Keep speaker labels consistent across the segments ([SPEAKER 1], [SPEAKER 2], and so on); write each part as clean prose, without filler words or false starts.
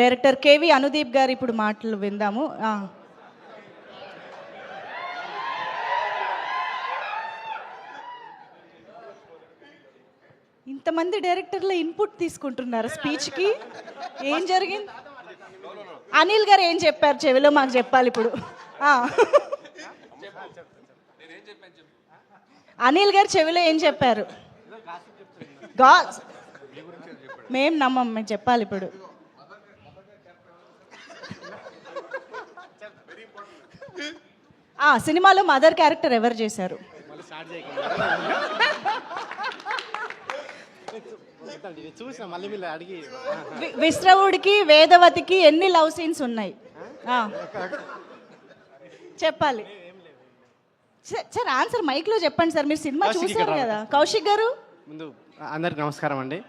[SPEAKER 1] Director KV Anudeep గారు ఇప్పుడు మాటలు విందాము. ఇంతమంది డైరెక్టర్ల ఇన్పుట్ తీసుకుంటున్నారు స్పీచ్కి. ఏం జరిగింది? అనిల్ గారు ఏం చెప్పారు చెవిలో మాకు చెప్పాలి ఇప్పుడు. అనిల్ గారు చెవిలో ఏం చెప్పారు? మేం నమ్మం, మేము చెప్పాలి ఇప్పుడు. సినిమాలో మదర్ క్యారెక్టర్ ఎవరు చేశారు? విశ్రవుడికి వేదవతికి ఎన్ని లవ్ సీన్స్ ఉన్నాయి చెప్పాలి సార్. ఆన్సర్ మైక్ లో చెప్పండి సార్, మీరు సినిమా చూసారు కదా. కౌశిక్ గారు,
[SPEAKER 2] ముందు అందరికి నమస్కారం అండి.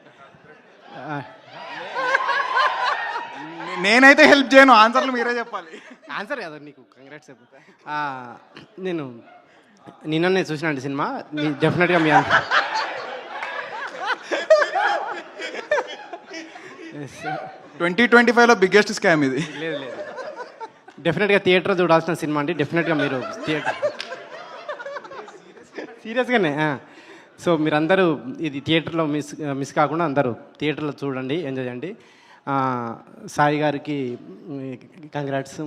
[SPEAKER 3] నేనైతే హెల్ప్ చేయను, ఆన్సర్లు మీరే చెప్పాలి.
[SPEAKER 2] ఆన్సర్ కదా నీకు, కంగ్రాట్స్. నేను నిన్ననే చూసినండి సినిమా. డెఫినెట్గా మీ
[SPEAKER 3] 2025లో బిగ్గెస్ట్ స్కామ్ ఇది.
[SPEAKER 2] లేదు లేదు, డెఫినెట్గా థియేటర్ చూడాల్సిన సినిమా అండి. డెఫినెట్గా మీరు థియేటర్ సీరియస్గానే. సో మీరందరూ ఇది థియేటర్లో మిస్ కాకుండా అందరూ థియేటర్లో చూడండి, ఎంజాయ్ చేయండి. సాయి గారికి కంగ్రాట్స్.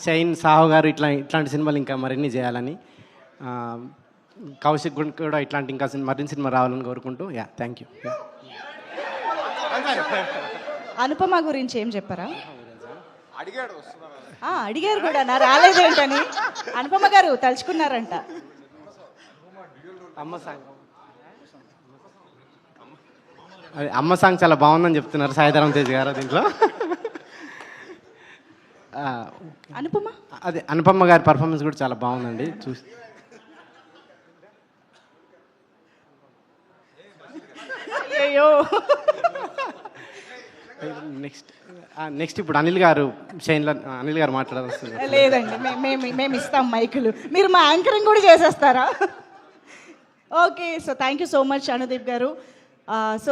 [SPEAKER 2] షైన్ సాహు గారు ఇట్లాంటి సినిమాలు ఇంకా మరిన్ని చేయాలని, కౌశిక్ కూడా ఇట్లాంటి ఇంకా మరిన్ని సినిమా రావాలని కోరుకుంటూ థ్యాంక్ యూ.
[SPEAKER 1] అనుపమ గురించి ఏం చెప్పారా? అడిగారు కూడా, నా రాలేదేంటని. అనుపమ గారు తలుచుకున్నారంట.
[SPEAKER 2] అమ్మ సాంగ్ చాలా బాగుందని చెప్తున్నారు సాయిధరం తేజ్ గారు దీంట్లో.
[SPEAKER 1] అనుపమ,
[SPEAKER 2] అదే అనుపమ గారి పర్ఫార్మెన్స్ కూడా చాలా బాగుందండి. చూసి
[SPEAKER 1] అయ్యో.
[SPEAKER 2] నెక్స్ట్ ఇప్పుడు అనిల్ గారు, షైన్లో అనిల్ గారు మాట్లాడాల్సింది.
[SPEAKER 1] లేదండి, మేము ఇస్తాం మైకులు, మీరు మా యాంకరింగ్ కూడా చేసేస్తారా? Okay, so thank you so much Anudeep గారు. సో